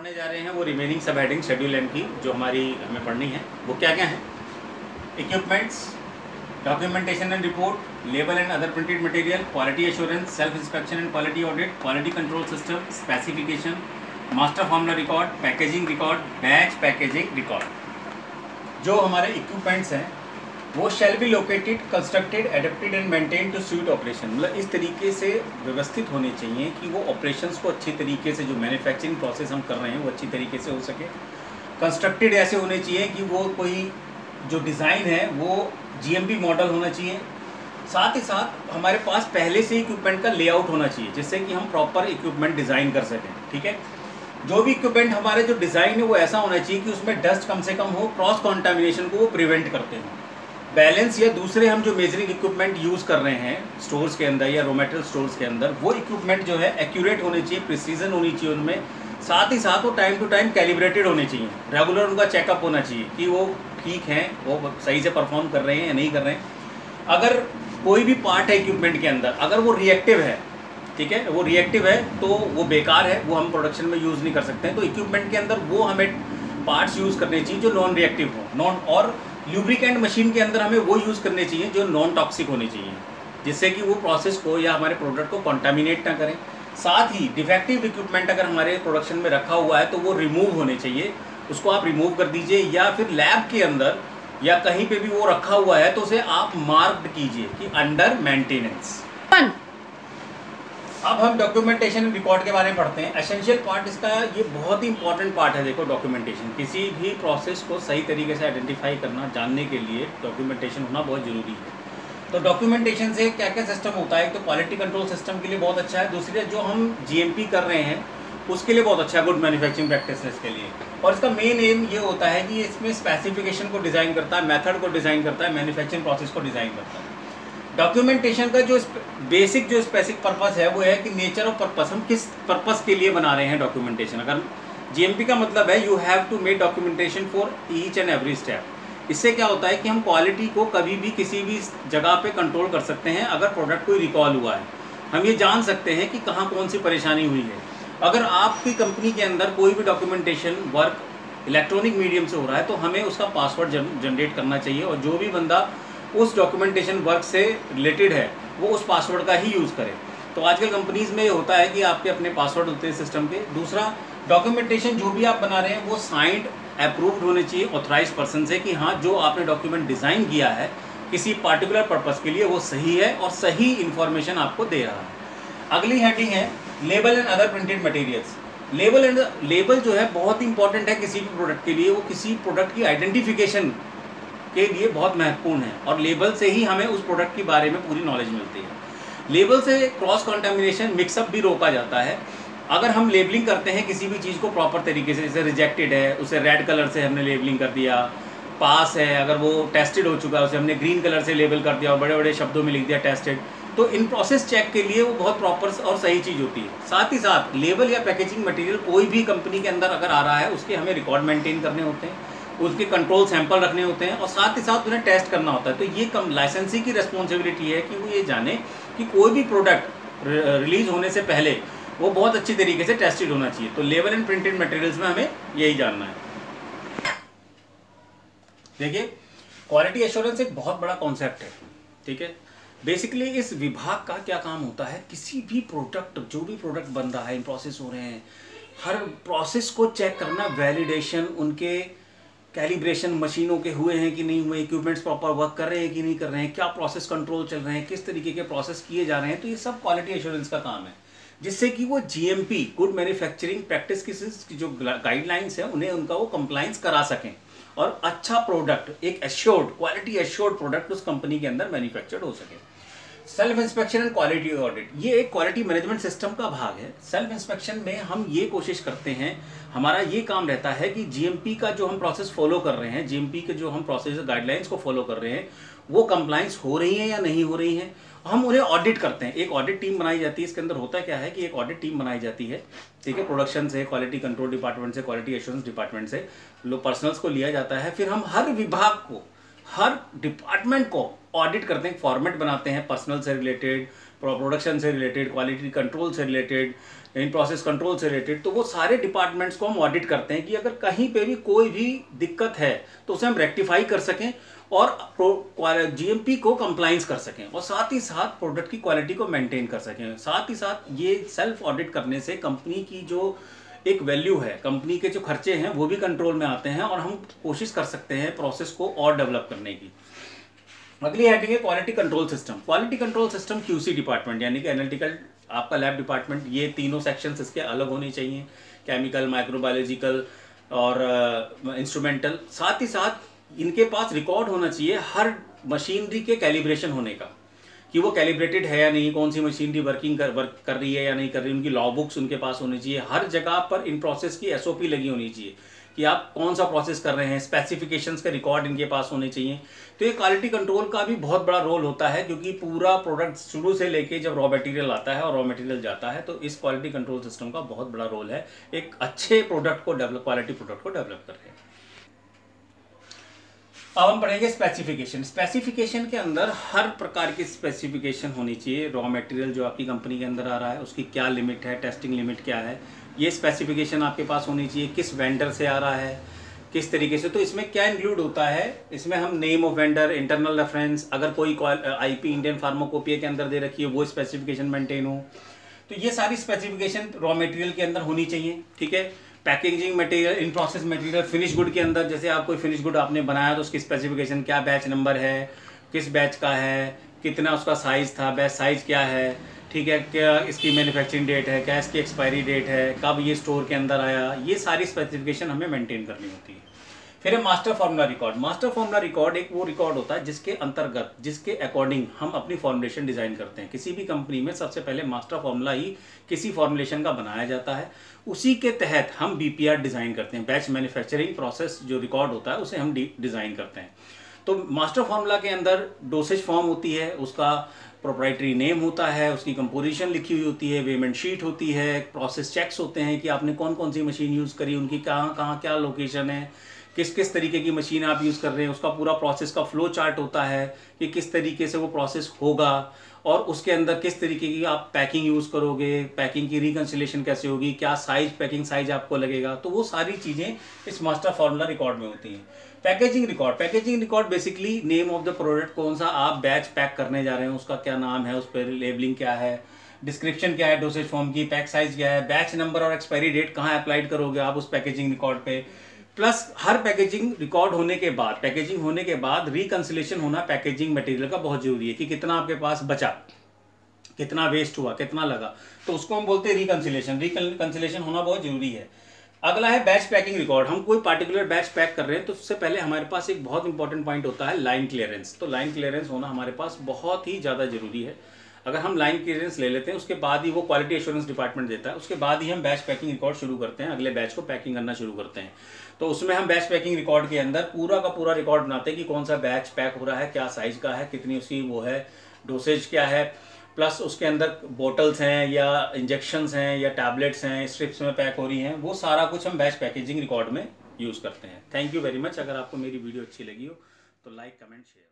पढ़ने जा रहे हैं वो रिमेनिंग सब हेडिंग शेड्यूल एम की जो हमें पढ़नी है वो क्या क्या है। Equipments, documentation and report, label and other printed material, quality assurance, self inspection and quality audit, quality control system, specification, master formula record, packaging record, batch packaging record. जो हमारे इक्विपमेंट्स हैं वो shall be located, constructed, adapted and maintain to suit operation. मतलब इस तरीके से व्यवस्थित होने चाहिए कि वो ऑपरेशंस को अच्छी तरीके से, जो मैन्युफैक्चरिंग प्रोसेस हम कर रहे हैं वो अच्छी तरीके से हो सके। कंस्ट्रक्टेड ऐसे होने चाहिए कि वो कोई जो डिज़ाइन है वो जीएमपी मॉडल होना चाहिए। साथ ही साथ हमारे पास पहले से इक्विपमेंट का लेआउट होना चाहिए जिससे कि हम प्रॉपर इक्विपमेंट डिज़ाइन कर सकें। ठीक है, जो भी इक्विपमेंट हमारे जो डिज़ाइन है वो ऐसा होना चाहिए कि उसमें डस्ट कम से कम हो, क्रॉस कॉन्टामिनेशन को वो प्रिवेंट करते हो। बैलेंस या दूसरे हम जो मेजरिंग इक्विपमेंट यूज़ कर रहे हैं स्टोर्स के अंदर या रॉ मटेरियल स्टोर्स के अंदर, वो इक्विपमेंट जो है एक्यूरेट होने चाहिए, प्रिसीजन होनी चाहिए उनमें। साथ ही साथ वो टाइम टू टाइम कैलिब्रेटेड होने चाहिए, रेगुलर उनका चेकअप होना चाहिए कि वो ठीक हैं, वो सही से परफॉर्म कर रहे हैं या नहीं कर रहे हैं। अगर कोई भी पार्ट है इक्विपमेंट के अंदर, अगर वो रिएक्टिव है, ठीक है, वो रिएक्टिव है तो वो बेकार है, वो हम प्रोडक्शन में यूज़ नहीं कर सकते हैं। तो इक्विपमेंट के अंदर वो हमें पार्ट्स यूज़ करने चाहिए जो नॉन रिएक्टिव हो, और ल्यूब्रिकेंट मशीन के अंदर हमें वो यूज़ करने चाहिए जो नॉन टॉक्सिक होने चाहिए, जिससे कि वो प्रोसेस को या हमारे प्रोडक्ट को कॉन्टामिनेट ना करें। साथ ही डिफेक्टिव इक्विपमेंट अगर हमारे प्रोडक्शन में रखा हुआ है तो वो रिमूव होने चाहिए, उसको आप रिमूव कर दीजिए, या फिर लैब के अंदर या कहीं पे भी वो रखा हुआ है तो उसे आप मार्क्ड कीजिए कि अंडर मेंटेनेंस। अब हम डॉक्यूमेंटेशन रिकॉर्ड के बारे में पढ़ते हैं। एसेंशियल पार्ट इसका ये बहुत ही इंपॉर्टेंट पार्ट है। देखो, डॉक्यूमेंटेशन किसी भी प्रोसेस को सही तरीके से आइडेंटिफाई करना, जानने के लिए डॉक्यूमेंटेशन होना बहुत ज़रूरी है। तो डॉक्यूमेंटेशन से क्या क्या सिस्टम होता है, तो क्वालिटी कंट्रोल सिस्टम के लिए बहुत अच्छा है, दूसरे जो हम जीएमपी कर रहे हैं उसके लिए बहुत अच्छा है, गुड मैन्युफैक्चरिंग प्रैक्टिसेस के लिए। और इसका मेन एम ये होता है कि इसमें स्पेसिफिकेशन को डिज़ाइन करता है, मेथड को डिज़ाइन करता है, मैन्युफैक्चरिंग प्रोसेस को डिज़ाइन करता है। डॉक्यूमेंटेशन का जो बेसिक जो स्पेसिफिक पर्पस है वो है कि नेचर ऑफ पर्पस, हम किस पर्पस के लिए बना रहे हैं डॉक्यूमेंटेशन। अगर जीएमपी का मतलब है you have to make documentation for each and every step. इससे क्या होता है कि हम क्वालिटी को कभी भी किसी भी जगह पे कंट्रोल कर सकते हैं। अगर प्रोडक्ट कोई रिकॉल हुआ है, हम ये जान सकते हैं कि कहाँ कौन सी परेशानी हुई है। अगर आपकी कंपनी के अंदर कोई भी डॉक्यूमेंटेशन वर्क इलेक्ट्रॉनिक मीडियम से हो रहा है तो हमें उसका पासवर्ड जनरेट करना चाहिए, और जो भी बंदा उस डॉक्यूमेंटेशन वर्क से रिलेटेड है वो उस पासवर्ड का ही यूज़ करे। तो आजकल कंपनीज़ में ये होता है कि आपके अपने पासवर्ड होते हैं सिस्टम के। दूसरा, डॉक्यूमेंटेशन जो भी आप बना रहे हैं वो साइंड अप्रूव्ड होने चाहिए ऑथराइज पर्सन से कि हाँ, जो आपने डॉक्यूमेंट डिज़ाइन किया है किसी पार्टिकुलर पर्पज़ के लिए वो सही है और सही इन्फॉर्मेशन आपको दे रहा है। अगली हेडिंग है label and other printed materials. Label जो है बहुत इंपॉर्टेंट है किसी भी प्रोडक्ट के लिए। वो किसी प्रोडक्ट की आइडेंटिफिकेशन के लिए बहुत महत्वपूर्ण है, और लेबल से ही हमें उस प्रोडक्ट के बारे में पूरी नॉलेज मिलती है। लेबल से क्रॉस कंटामिनेशन, मिक्सअप भी रोका जाता है। अगर हम लेबलिंग करते हैं किसी भी चीज़ को प्रॉपर तरीके से, जैसे रिजेक्टेड है उसे रेड कलर से हमने लेबलिंग कर दिया, पास है अगर वो टेस्टेड हो चुका है उसे हमने ग्रीन कलर से लेबल कर दिया और बड़े बड़े शब्दों में लिख दिया टेस्टेड, तो इन प्रोसेस चेक के लिए वो बहुत प्रॉपर और सही चीज़ होती है। साथ ही साथ लेबल या पैकेजिंग मटेरियल कोई भी कंपनी के अंदर अगर आ रहा है उसके हमें रिकॉर्ड मेंटेन करने होते हैं, उसके कंट्रोल सैंपल रखने होते हैं, और साथ ही साथ उन्हें टेस्ट करना होता है। तो ये लाइसेंसी की रिस्पॉन्सिबिलिटी है कि वो ये जाने कि कोई भी प्रोडक्ट रिलीज होने से पहले वो बहुत अच्छी तरीके से टेस्टेड होना चाहिए। तो लेबल एंड प्रिंटेड मटेरियल्स में हमें यही जानना है। देखिए, क्वालिटी एश्योरेंस एक बहुत बड़ा कॉन्सेप्ट है। ठीक है, बेसिकली इस विभाग का क्या काम होता है, किसी भी प्रोडक्ट, जो भी प्रोडक्ट बन रहा है, इन प्रोसेस हो रहे हैं, हर प्रोसेस को चेक करना, वैलिडेशन, उनके कैलिब्रेशन मशीनों के हुए हैं कि नहीं हुए, इक्विपमेंट्स प्रॉपर वर्क कर रहे हैं कि नहीं कर रहे हैं, क्या प्रोसेस कंट्रोल चल रहे हैं, किस तरीके के प्रोसेस किए जा रहे हैं। तो ये सब क्वालिटी एश्योरेंस का काम है, जिससे कि वो जीएमपी, गुड मैन्युफैक्चरिंग प्रैक्टिस की जो गाइडलाइंस है उन्हें उनका वो कंप्लाइंस करा सकें, और अच्छा प्रोडक्ट, एक एश्योर्ड, क्वालिटी एश्योर्ड प्रोडक्ट उस कंपनी के अंदर मैन्युफैक्चर्ड हो सके। Self inspection and quality audit, ये एक क्वालिटी मैनेजमेंट सिस्टम का भाग है। सेल्फ इंस्पेक्शन में हम ये कोशिश करते हैं, हमारा ये काम रहता है कि जीएमपी का जो हम प्रोसेस फॉलो कर रहे हैं, जीएमपी के जो हम प्रोसेस गाइडलाइंस को फॉलो कर रहे हैं, वो कंप्लाइंस हो रही है या नहीं हो रही है। हम उन्हें ऑडिट करते हैं। एक ऑडिट टीम बनाई जाती है। इसके अंदर होता क्या है कि एक ऑडिट टीम बनाई जाती है, ठीक है, प्रोडक्शन से, क्वालिटी कंट्रोल डिपार्टमेंट से, क्वालिटी एश्योरेंस डिपार्टमेंट से, लो पर्सनल्स को लिया जाता है। फिर हम हर विभाग को, हर डिपार्टमेंट को ऑडिट करते हैं, फॉर्मेट बनाते हैं, पर्सनल से रिलेटेड, प्रोडक्शन से रिलेटेड, क्वालिटी कंट्रोल से रिलेटेड, इन प्रोसेस कंट्रोल से रिलेटेड। तो वो सारे डिपार्टमेंट्स को हम ऑडिट करते हैं कि अगर कहीं पे भी कोई भी दिक्कत है तो उसे हम रेक्टिफाई कर सकें और जीएमपी को कंप्लाइंस कर सकें, और साथ ही साथ प्रोडक्ट की क्वालिटी को मेंटेन कर सकें। साथ ही साथ ये सेल्फ ऑडिट करने से कंपनी की जो एक वैल्यू है, कंपनी के जो खर्चे हैं वो भी कंट्रोल में आते हैं, और हम कोशिश कर सकते हैं प्रोसेस को और डेवलप करने की। अगली हेडिंग है quality control system. Quality control system QC department यानी कि एनालिटिकल, आपका लैब डिपार्टमेंट, ये तीनों सेक्शंस इसके अलग होने चाहिए, केमिकल, माइक्रोबायोलॉजिकल और इंस्ट्रूमेंटल। साथ ही साथ इनके पास रिकॉर्ड होना चाहिए हर मशीनरी के कैलिब्रेशन होने का, कि वो कैलिब्रेटेड है या नहीं, कौन सी मशीनरी वर्क कर रही है या नहीं कर रही, उनकी लॉ बुक्स उनके पास होनी चाहिए। हर जगह पर इन प्रोसेस की एसओपी लगी होनी चाहिए कि आप कौन सा प्रोसेस कर रहे हैं, स्पेसिफिकेशंस के रिकॉर्ड इनके पास होने चाहिए। तो ये क्वालिटी कंट्रोल का भी बहुत बड़ा रोल होता है, क्योंकि पूरा प्रोडक्ट शुरू से लेके जब रॉ मटेरियल आता है और रॉ मटेरियल जाता है, तो इस क्वालिटी कंट्रोल सिस्टम का बहुत बड़ा रोल है एक अच्छे प्रोडक्ट को डेवलप, क्वालिटी प्रोडक्ट को डेवलप कर रहे हैं। अब हम पढ़ेंगे स्पेसिफिकेशन। स्पेसिफिकेशन के अंदर हर प्रकार की स्पेसिफिकेशन होनी चाहिए। रॉ मटेरियल जो आपकी कंपनी के अंदर आ रहा है उसकी क्या लिमिट है, टेस्टिंग लिमिट क्या है, ये स्पेसिफिकेशन आपके पास होनी चाहिए। किस वेंडर से आ रहा है, किस तरीके से, तो इसमें क्या इंक्लूड होता है, इसमें हम name of vendor, internal reference, अगर कोई आईपी इंडियन फार्माकोपिया के अंदर दे रखी है वो स्पेसिफिकेशन मेंटेन हो, तो ये सारी स्पेसिफिकेशन रॉ मटेरियल के अंदर होनी चाहिए। ठीक है। Packaging material, in process material, finish good के अंदर, जैसे आप कोई फिनिश गुड आपने बनाया तो उसकी स्पेसिफिकेशन, क्या बैच नंबर है, किस बैच का है, कितना उसका साइज़ था, बैच साइज़ क्या है, ठीक है, क्या इसकी मैन्युफैक्चरिंग डेट है, क्या इसकी एक्सपायरी डेट है, कब ये स्टोर के अंदर आया, ये सारी स्पेसिफिकेशन हमें मेंटेन करनी होती है। फिर है master formula record. Master formula record एक वो रिकॉर्ड होता है जिसके अंतर्गत, जिसके अकॉर्डिंग हम अपनी फॉर्मुलेशन डिज़ाइन करते हैं। किसी भी कंपनी में सबसे पहले मास्टर फार्मूला ही किसी फॉर्मुलेशन का बनाया जाता है, उसी के तहत हम बीपीआर डिज़ाइन करते हैं। बैच मैन्युफैक्चरिंग प्रोसेस जो रिकॉर्ड होता है उसे हम डिज़ाइन करते हैं। तो मास्टर फार्मूला के अंदर डोसेज फॉर्म होती है, उसका प्रोप्राइटरी नेम होता है, उसकी कंपोजिशन लिखी हुई होती है, पेमेंट शीट होती है, प्रोसेस चेक्स होते हैं कि आपने कौन कौन सी मशीन यूज़ करी, उनकी कहाँ कहाँ क्या लोकेशन है, किस किस तरीके की मशीन आप यूज़ कर रहे हैं, उसका पूरा प्रोसेस का फ्लो चार्ट होता है कि किस तरीके से वो प्रोसेस होगा, और उसके अंदर किस तरीके की आप पैकिंग यूज़ करोगे, पैकिंग की रिकन्सिलेशन कैसे होगी, क्या साइज, पैकिंग साइज आपको लगेगा, तो वो सारी चीज़ें इस मास्टर फार्मूला रिकॉर्ड में होती हैं। Packaging record. Packaging record basically name of the product, कौन सा आप बैच पैक करने जा रहे हैं उसका क्या नाम है, उस पर लेबलिंग क्या है, डिस्क्रिप्शन क्या है डोसेज फॉर्म की, पैक साइज क्या है, बैच नंबर और एक्सपायरी डेट कहाँ अप्लाइड करोगे आप उस पैकेजिंग रिकॉर्ड पे। प्लस हर पैकेजिंग रिकॉर्ड होने के बाद, पैकेजिंग होने के बाद रिकन्सिलेशन होना पैकेजिंग मटेरियल का बहुत जरूरी है कि कितना आपके पास बचा, कितना वेस्ट हुआ, कितना लगा, तो उसको हम बोलते हैं रिकन्सिलेशन। रिकन्सिलेशन होना बहुत जरूरी है। अगला है बैच पैकिंग रिकॉर्ड। हम कोई पार्टिकुलर बैच पैक कर रहे हैं तो उससे पहले हमारे पास एक बहुत इंपॉर्टेंट पॉइंट होता है लाइन क्लियरेंस। तो लाइन क्लियरेंस होना हमारे पास बहुत ही ज़्यादा जरूरी है। अगर हम लाइन क्लियरेंस ले लेते हैं उसके बाद ही वो क्वालिटी एश्योरेंस डिपार्टमेंट देता है, उसके बाद ही हम बैच पैकिंग रिकॉर्ड शुरू करते हैं, अगले बैच को पैकिंग करना शुरू करते हैं। तो उसमें हम बैच पैकिंग रिकॉर्ड के अंदर पूरा का पूरा रिकॉर्ड बनाते हैं कि कौन सा बैच पैक हो रहा है, क्या साइज का है, कितनी उसकी वो है, डोसेज क्या है, प्लस उसके अंदर बोटल्स हैं या इंजेक्शंस हैं या टैबलेट्स हैं, स्ट्रिप्स में पैक हो रही हैं, वो सारा कुछ हम बैच पैकेजिंग रिकॉर्ड में यूज़ करते हैं। Thank you very much. अगर आपको मेरी वीडियो अच्छी लगी हो तो लाइक, कमेंट, शेयर।